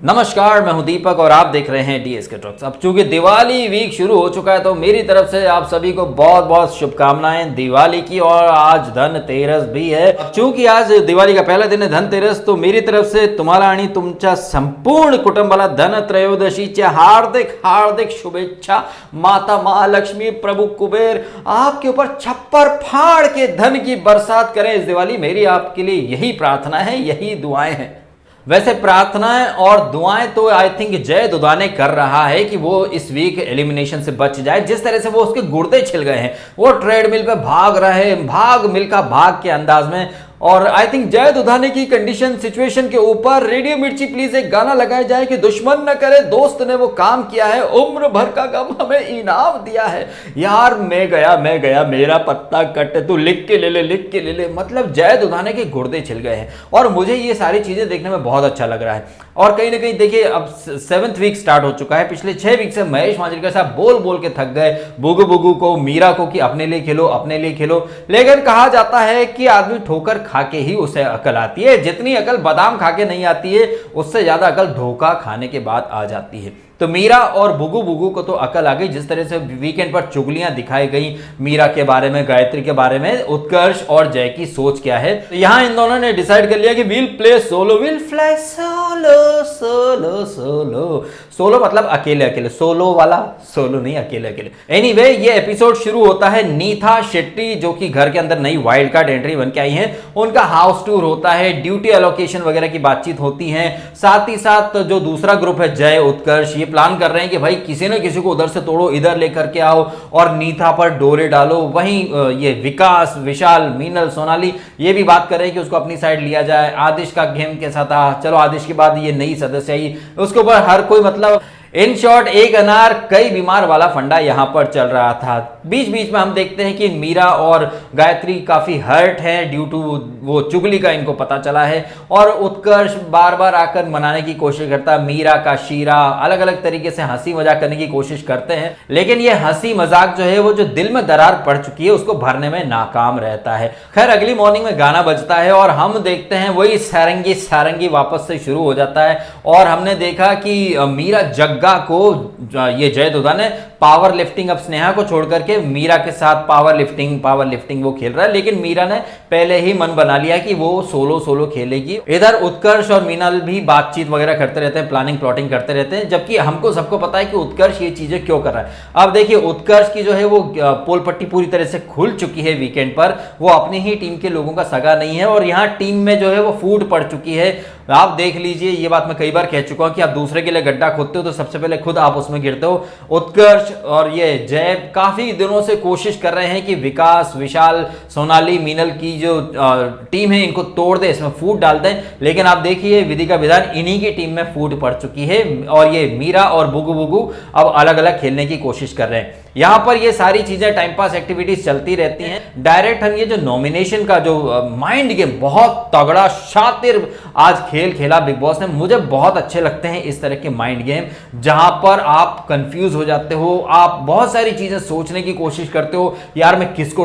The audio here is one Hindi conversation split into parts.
नमस्कार, मैं हूं दीपक और आप देख रहे हैं डीएसके टॉक्स। अब चूंकि दिवाली वीक शुरू हो चुका है तो मेरी तरफ से आप सभी को बहुत बहुत शुभकामनाएं दिवाली की। और आज धनतेरस भी है। अब चूंकि आज दिवाली का पहला दिन है धनतेरस, तो मेरी तरफ से तुम्हाला आणि तुमच्या संपूर्ण कुटुंबाला धनत्रयोदशीच्या हार्दिक हार्दिक शुभेच्छा। माता महालक्ष्मी, प्रभु कुबेर आपके ऊपर छप्पर फाड़ के धन की बरसात करें इस दिवाली। मेरी आपके लिए यही प्रार्थना है, यही दुआएं हैं। वैसे प्रार्थनाएं और दुआएं तो आई थिंक जय दुधाने कर रहा है कि वो इस वीक एलिमिनेशन से बच जाए। जिस तरह से वो उसके गुर्दे छिल गए हैं, वो ट्रेडमिल पे भाग रहे हैं, भाग मिल्खा भाग के अंदाज में। और आई थिंक जय दुधाने की कंडीशन सिचुएशन के ऊपर रेडियो मिर्ची प्लीज एक गाना लगाया जाए कि दुश्मन न करे दोस्त ने वो काम किया है, उम्र भर का गम हमें इनाम दिया है। यार मैं गया मेरा पत्ता कट, तू लिख के ले ले। मतलब जय दुधाने के गुर्दे छिल गए हैं और मुझे ये सारी चीजें देखने में बहुत अच्छा लग रहा है। और कहीं ना कहीं देखिए अब 7th वीक स्टार्ट हो चुका है। पिछले 6 वीक से महेश मांजरेकर साहब बोल के थक गए बुगु बुगु को, मीरा को कि अपने लिए खेलो। लेकिन कहा जाता है कि आदमी ठोकर खा के ही उसे अकल आती है। जितनी अकल बादाम खा के नहीं आती है, उससे ज्यादा अकल धोखा खाने के बाद आ जाती है। तो मीरा और बुगु बुगु को तो अकल आ गई। जिस तरह से वीकेंड पर चुगलियां दिखाई गई मीरा के बारे में, गायत्री के बारे में, उत्कर्ष और जय की सोच क्या है, तो यहां इन दोनों ने डिसाइड कर लिया कि we'll play solo, we'll fly solo. Solo मतलब अकेले, सोलो वाला सोलो नहीं, अकेले। एनीवे, ये एपिसोड शुरू होता है नीथा शेट्टी जो कि घर के अंदर नई वाइल्ड कार्ड एंट्री बन के आई हैं। उनका हाउस टूर होता है, ड्यूटी एलोकेशन वगैरह की बातचीत होती है। साथ ही साथ जो दूसरा ग्रुप है जय उत्कर्ष, ये प्लान कर रहे हैं कि भाई किसी न किसी को उधर से तोड़ो, इधर लेकर के आओ और नीथा पर डोरे डालो। वहीं ये विकास, विशाल, मीनल, सोनाली ये भी बात कर रहे हैं कि उसको अपनी साइड लिया जाए। आदिश का गेम के साथ चलो, आदिश के बाद ये नई सदस्य आई, उसके ऊपर हर कोई मतलब इन शॉर्ट एक अनार कई बीमार वाला फंडा यहां पर चल रहा था। बीच बीच में हम देखते हैं कि मीरा और गायत्री काफी हर्ट हैं ड्यू टू वो चुगली का इनको पता चला है। और उत्कर्ष बार बार आकर मनाने की कोशिश करता है। मीरा का शीरा अलग अलग तरीके से हंसी मजाक करने की कोशिश करते हैं, लेकिन ये हंसी मजाक जो है वो जो दिल में दरार पड़ चुकी है उसको भरने में नाकाम रहता है। खैर अगली मॉर्निंग में गाना बजता है और हम देखते हैं वही सारंगी वापस से शुरू हो जाता है। और हमने देखा कि मीरा जग्गा को ये जय दुधा ने पावर लिफ्टिंग, अब स्नेहा को छोड़कर के मीरा के साथ पावर लिफ्टिंग वो खेल रहा है। लेकिन मीरा ने पहले ही मन बना लिया कि वो सोलो खेलेगी। इधर उत्कर्ष और मीनल भी बातचीत वगैरह करते रहते हैं, प्लाटिंग करते रहते हैं, जबकि हमको सबको पता है कि उत्कर्ष ये चीजें क्यों कर रहा है। अब देखिए उत्कर्ष की जो है वो पोल पट्टी पूरी तरह से खुल चुकी है वीकेंड पर। वो अपनी ही टीम के लोगों का सगा नहीं है और यहाँ टीम में जो है वो फूट पड़ चुकी है। आप देख लीजिए, ये बात मैं कई बार कह चुका हूं कि आप दूसरे के लिए गड्ढा खोदते हो तो सबसे पहले खुद आप उसमें गिरते हो। उत्कर्ष और ये जय काफी दिनों से कोशिश कर रहे हैं कि विकास, विशाल, सोनाली, मीनल की जो टीम है इनको तोड़ दे, इसमें फूट डाल दें। लेकिन आप देखिए विधि का विधान, इन्हीं की टीम में फूट पड़ चुकी है और ये मीरा और बुगु बुगु अब अलग अलग खेलने की कोशिश कर रहे हैं। यहां पर ये सारी चीजें टाइम पास एक्टिविटीज चलती रहती हैं। डायरेक्ट हम ये जो नॉमिनेशन का जो माइंड गेम बहुत तगड़ा शातिर आज खेला बिग बॉस ने। मुझे बहुत अच्छे लगते हैं इस तरह के माइंड गेम जहां पर आप कंफ्यूज हो जाते हो, आप बहुत सारी चीजें सोचने की कोशिश करते हो, यार मैं किसको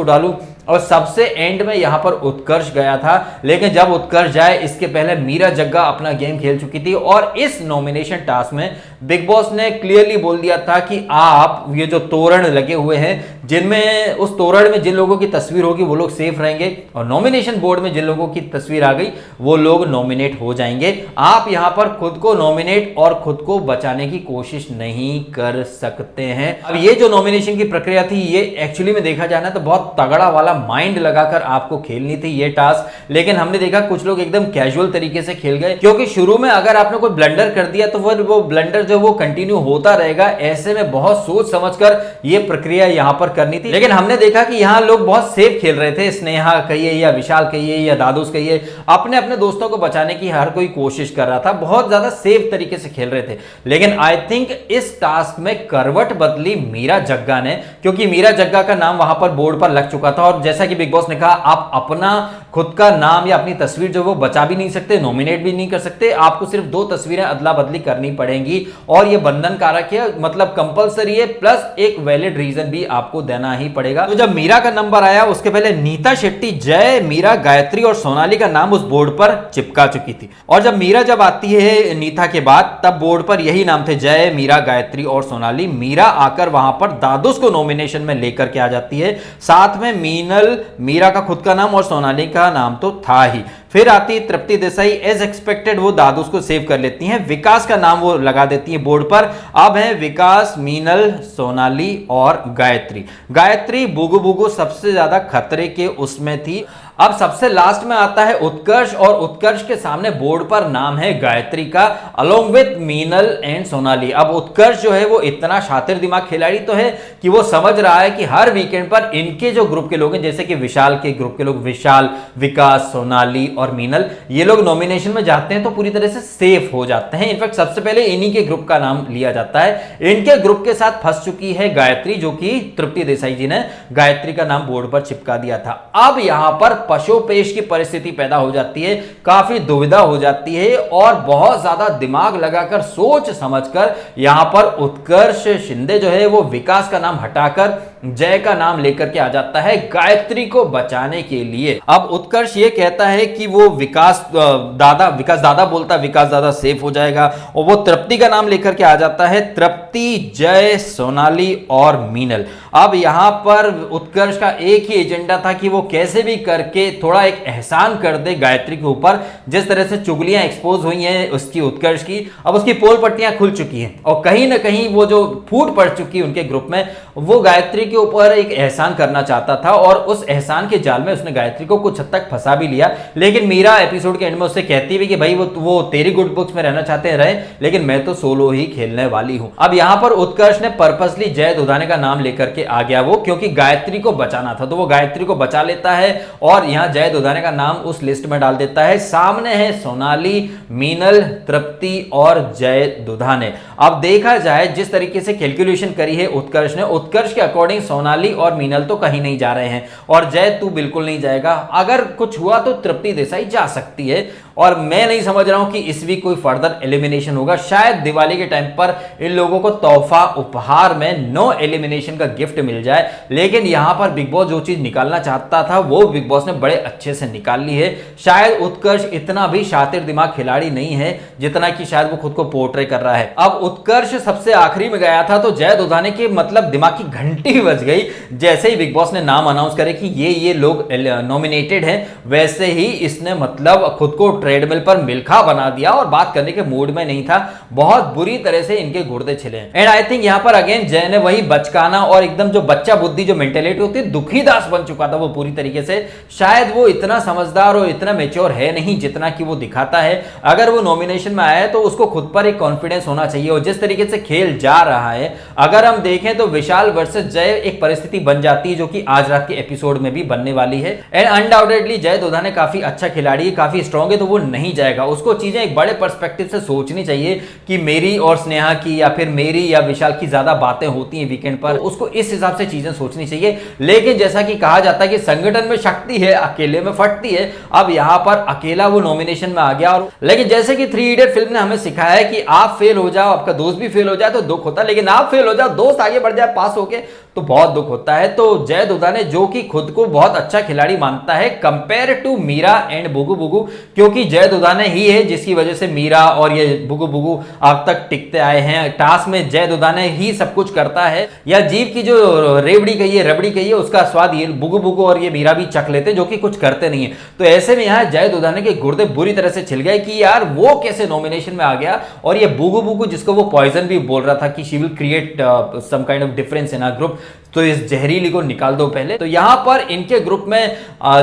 डालूं। और सबसे एंड में यहां पर उत्कर्ष गया था, लेकिन जब उत्कर्ष जाए इसके पहले मीरा जग्गा अपना गेम खेल चुकी थी। और इस नॉमिनेशन टास्क में बिग बॉस ने क्लियरली बोल दिया था कि आप ये जो तोरण लगे हुए हैं, जिनमें उस तोरण में जिन लोगों की तस्वीर होगी वो लोग सेफ रहेंगे और नॉमिनेशन बोर्ड में जिन लोगों की तस्वीर आ गई वो लोग नॉमिनेट हो जाएंगे। आप यहां पर खुद को नॉमिनेट और खुद को बचाने की कोशिश नहीं कर सकते हैं। अब ये जो नॉमिनेशन की प्रक्रिया थी, ये एक्चुअली में देखा जाना तो बहुत तगड़ा वाला माइंड लगाकर आपको खेलनी थी ये टास्क। लेकिन हमने देखा कुछ लोग एकदम कैजुअल तरीके से खेल गए, क्योंकि शुरू में अगर आपने कोई ब्लंडर कर दिया तो फिर वो ब्लंडर जो वो कंटिन्यू होता रहेगा। ऐसे में बहुत सोच समझकर ये प्रक्रिया यहां पर करनी थी। लेकिन हमने देखा कि यहां लोग बहुत सेफ खेल रहे थे। स्नेहा कहिए या विशाल कहिए या दादूस कहिए, अपने अपने दोस्तों को बचाने की हर कोई कोशिश कर रहा था, बहुत ज्यादा सेफ तरीके से खेल रहे थे। लेकिन आई थिंक इस टास्क में करवट बदली मीरा जग्गा ने, क्योंकि मीरा जग्गा का नाम वहां पर बोर्ड पर लग चुका था और जैसा कि बिग बॉस ने कहा, आप अपना खुद का नाम या अपनी तस्वीर जो वो बचा भी नहीं सकते, नॉमिनेट भी नहीं कर सकते, आपको सिर्फ 2 तस्वीरें अदला बदली करनी पड़ेंगी और ये बंधन कारक है, मतलब कंपलसरी है, प्लस एक वैलिड रीजन भी आपको देना ही पड़ेगा। तो जब मीरा का नंबर आया उसके पहले नीता शेट्टी, जय, मीरा, गायत्री और सोनाली का नाम उस बोर्ड पर चिपका चुकी थी। और जब मीरा जब आती है नीता के बाद, तब बोर्ड पर यही नाम थे, जय, मीरा, गायत्री और सोनाली। मीरा आकर वहां पर दादूस को नॉमिनेशन में लेकर के आ जाती है, साथ में मीनल, मीरा का खुद का नाम और सोनाली का नाम तो था ही। फिर आती तृप्ति देसाई, एज एक्सपेक्टेड वो दादूस को सेव कर लेती हैं, विकास का नाम वो लगा देती हैं बोर्ड पर। अब है विकास, मीनल, सोनाली और गायत्री। गायत्री बुगु बुगु सबसे ज्यादा खतरे के उसमें थी। अब सबसे लास्ट में आता है उत्कर्ष, और उत्कर्ष के सामने बोर्ड पर नाम है गायत्री का, along with Meenal and Sonali. अब उत्कर्ष जो है वो इतना शातिर दिमाग खिलाड़ी तो है कि वो समझ रहा है कि हर वीकेंड पर इनके जो ग्रुप के लोग हैं, जैसे कि विशाल के ग्रुप के लोग, विशाल, विकास, सोनाली और मीनल, ये लोग नॉमिनेशन में जाते हैं तो पूरी तरह से सेफ हो जाते हैं। इनफैक्ट सबसे पहले इन्हीं के ग्रुप का नाम लिया जाता है। इनके ग्रुप के साथ फंस चुकी है गायत्री, जो कि तृप्ति देसाई जी ने गायत्री का नाम बोर्ड पर चिपका दिया था। अब यहां पर पशुपेश की परिस्थिति पैदा हो जाती है, काफी दुविधा हो जाती है और बहुत ज्यादा दिमाग लगाकर सोच समझकर यहां पर उत्कर्ष शिंदे जो है वो विकास का नाम हटाकर जय का नाम लेकर के आ जाता है गायत्री को बचाने के लिए। अब उत्कर्ष ये कहता है कि वो विकास दादा बोलता है विकास दादा सेफ हो जाएगा, और वो तृप्ति का नाम लेकर के आ जाता है, तृप्ति, जय, सोनाली और मीनल। अब यहां पर उत्कर्ष का एक ही एजेंडा था कि वो कैसे भी करके थोड़ा एक एहसान कर दे गायत्री के ऊपर। जिस तरह से चुगलियां एक्सपोज हुई हैं उसकी, उत्कर्ष की, अब उसकी पोल पट्टियां खुल चुकी हैं और कहीं ना कहीं वो जो फूट पड़ चुकी है उनके ग्रुप में, वो गायत्री के ऊपर एक एहसान करना चाहता था और उस एहसान के जाल में उसने गायत्री को कुछ हद तक फंसा भी लिया। लेकिन मीरा एपिसोड के एंड में उससे कहती भी कि भाई वो तेरी गुड बुक्स में रहना चाहते हैं रहे, लेकिन मैं तो सोलो ही खेलने वाली हूं। अब यहां पर उत्कर्ष ने पर्पसली जय दुधाने का नाम लेकर के आ गया वो, क्योंकि गायत्री को बचाना था, तो वो गायत्री को बचा लेता है और यहां जय दुधाने का नाम उस लिस्ट में डाल देता है। सामने है सोनाली, मीनल, तृप्ति और जय दुधाने। अब देखा जाए जिस तरीके से कैलकुलेशन करी है उत्कर्ष ने, उत्कर्ष के अकॉर्डिंग सोनाली और मीनल तो कहीं नहीं जा रहे हैं और जय तू बिल्कुल नहीं जाएगा। अगर कुछ हुआ तो तृप्ति देसाई जा सकती है और मैं नहीं समझ रहा हूं कि इस वीक कोई फर्दर एलिमिनेशन होगा। शायद दिवाली के टाइम पर इन लोगों को तोहफा उपहार में नो एलिमिनेशन का गिफ्ट मिल जाए, लेकिन यहां पर बिग बॉस जो चीज निकालना चाहता था वो बिग बॉस ने बड़े अच्छे से निकाल ली है। शायद उत्कर्ष इतना भी शातिर दिमाग खिलाड़ी नहीं है जितना कि शायद वो खुद को पोर्ट्रे कर रहा है। अब उत्कर्ष सबसे आखिरी में गया था तो जय दुधाने के मतलब दिमाग की घंटी बज गई जैसे ही बिग बॉस ने नाम अनाउंस करे कि ये लोग नॉमिनेटेड हैं, वैसे ही इसने मतलब खुद को ट्रेडमिल पर मिल्खा बना दिया और बात करने के मूड में नहीं था। बहुत बुरी तरह से इनके गुर्दे छिले। एंड आई थिंक यहां पर अगेन जय ने वही बचकाना और एकदम जो बच्चा बुद्धि जो मेंटेलिटी होती है, दुखीदास बन चुका था वो पूरी तरीके से। शायद वो इतना समझदार और इतना मैच्योर है नहीं जितना कि वो दिखाता है। अगर वो नॉमिनेशन में आया है तो उसको खुद पर एक कॉन्फिडेंस होना चाहिए और जिस तरीके से खेल जा रहा है, अगर हम देखें तो विशाल वर्सेस जय एक परिस्थिति बन जाती है जो कि आज रात के एपिसोड में भी बनने वाली है। एंड अनडाउटेडली जय दुधाने काफी अच्छा खिलाड़ी है, काफी स्ट्रांग है, तो वो नहीं जाएगा। उसको चीजें एक बड़े पर्सपेक्टिव से सोचनी चाहिए कि मेरी और स्नेहा की या फिर मेरी या विशाल की ज्यादा बातें होती हैं वीकेंड पर, तो उसको इस हिसाब से चीजें सोचनी चाहिए। लेकिन जैसा कि कहा जाता है कि संगठन में शक्ति है, अकेले में फटती है। अब यहां पर अकेला वो नॉमिनेशन में आ गया और लेकिन जैसे कि 3 इडियट फिल्म ने हमें सिखाया है कि आप फेल हो जाओ, आपका दोस्त भी फेल हो जाए तो दुख होता है, लेकिन आप फेल हो जाओ, दोस्त आगे बढ़ जाए पास होके तो बहुत दुख होता है। तो जय दुधाने जो कि खुद को बहुत अच्छा खिलाड़ी मानता है कंपेयर टू मीरा एंड बुगु बुगु, क्योंकि जय दुधाने ही है जिसकी वजह से मीरा और ये बुगु बुगु अब तक टिकते आए हैं। टास्क में जय दुधाने ही सब कुछ करता है, या जीव की जो रेवड़ी कहिए रबड़ी कहिए उसका स्वाद ये बुगु बुगु और ये मीरा भी चख लेते जो कि कुछ करते नहीं है। तो ऐसे में यहाँ जय दुधाने के गुर्दे बुरी तरह से छिल गए कि यार वो कैसे नॉमिनेशन में आ गया, और ये बुगु बुगु जिसको वो पॉइजन भी बोल रहा था कि she will create some kind of difference in our group, तो इस जहरीली को निकाल दो पहले। तो यहां पर इनके ग्रुप में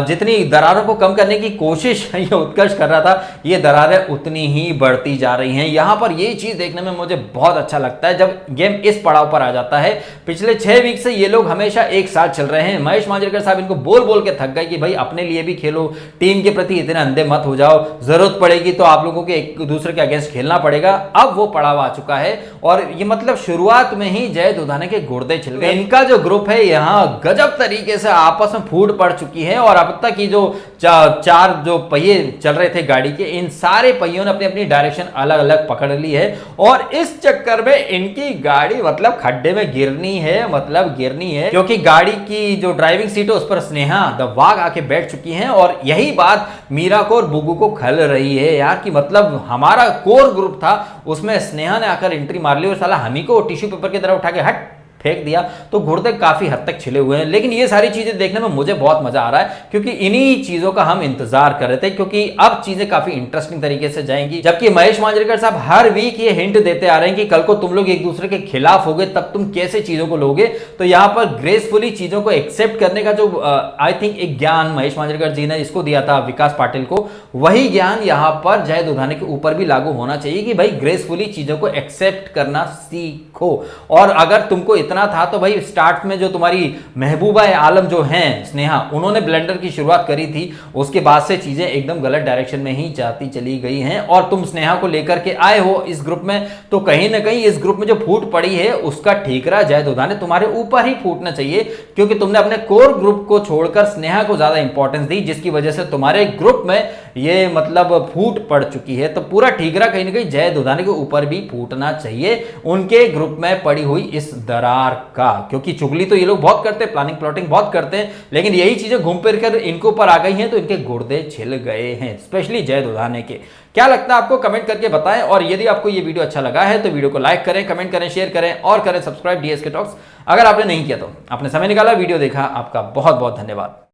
जितनी दरारों को कम करने की कोशिश ये उत्कर्ष कर रहा था, ये दरारें उतनी ही बढ़ती जा रही हैं। यहां पर ये चीज देखने में मुझे बहुत अच्छा लगता है जब गेम इस पड़ाव पर आ जाता है। पिछले 6 वीक से ये लोग हमेशा एक साथ चल रहे हैं। महेश मांजरेकर साहब इनको बोल बोल के थक गए कि भाई अपने लिए भी खेलो, टीम के प्रति इतने अंधे मत हो जाओ, जरूरत पड़ेगी तो आप लोगों के एक दूसरे के अगेंस्ट खेलना पड़ेगा। अब वो पड़ाव आ चुका है और ये मतलब शुरुआत में ही जय दुधाने के गुर्दे छिल गए। इनका जो ग्रुप है यहाँ गजब तरीके से आपस में फूट पड़ चुकी है और अब तक की जो चार जो पहिए चल रहे थे गाड़ी के, इन सारे पहियों ने अपनी अपनी डायरेक्शन अलग अलग पकड़ ली है और इस चक्कर में इनकी गाड़ी मतलब खड्डे में गिरनी है क्योंकि गाड़ी की जो ड्राइविंग सीट है उस पर स्नेहा द वाघ आके बैठ चुकी हैं और यही बात मीरा को और बुग्गू को खल रही है यार कि मतलब हमारा कोर ग्रुप था उसमें स्नेहा ने आकर एंट्री मार ली और साला हमी को टिश्यू पेपर की तरह उठा के हट फेंक दिया। तो गुर्दे काफी हद तक छिले हुए हैं, लेकिन ये सारी चीजें देखने में मुझे बहुत मजा आ रहा है क्योंकि इन्हीं चीजों का हम इंतजार कर रहे थे क्योंकि अब चीजें काफी इंटरेस्टिंग तरीके से जाएंगी। जबकि महेश मांजरेकर साहब हर वीक ये हिंट देते आ रहे हैं कि कल को तुम लोग एक दूसरे के खिलाफ होगे तब तुम कैसे चीजों को लोगे। तो यहां पर ग्रेसफुली चीजों को एक्सेप्ट करने का जो आई थिंक एक ज्ञान महेश मांजरेकर जी ने इसको दिया था विकास पाटिल को, वही ज्ञान यहां पर जय दुधाने के ऊपर भी लागू होना चाहिए कि भाई ग्रेसफुली चीजों को एक्सेप्ट करना सीखो। और अगर तुमको इतना था तो भाई स्टार्ट में जो तुम्हारी महबूबा आलम जो हैं स्नेहा, उन्होंने ब्लेंडर की शुरुआत करी थी, उसके बाद से चीजें एकदम गलत डायरेक्शन में ही जाती चली गई हैं और तुम स्नेहा को लेकर के आए हो इस ग्रुप में, तो कहीं ना कहीं इस ग्रुप में जो फूट पड़ी है उसका ठीकरा जय दुधाने तुम्हारे ऊपर ही फूटना चाहिए क्योंकि तुमने अपने कोर ग्रुप को छोड़कर स्नेहा को ज्यादा इंपॉर्टेंस दी जिसकी वजह से तुम्हारे ग्रुप में ये मतलब फूट पड़ चुकी है। तो पूरा ठीकरा कहीं ना कहीं जय दुधाने के ऊपर भी फूटना चाहिए उनके ग्रुप में पड़ी हुई इस दरार का, क्योंकि चुगली तो ये लोग बहुत करते हैं, प्लानिंग प्लॉटिंग बहुत करते हैं, लेकिन यही चीजें घूम फिर कर इनके ऊपर आ गई हैं तो इनके गुर्दे छिल गए हैं, स्पेशली जय दुधाने के। क्या लगता है आपको, कमेंट करके बताएं और यदि आपको ये वीडियो अच्छा लगा है तो वीडियो को लाइक करें, कमेंट करें, शेयर करें और करें सब्सक्राइब डीएसके टॉक्स। अगर आपने नहीं किया तो आपने समय निकाला, वीडियो देखा, आपका बहुत बहुत धन्यवाद।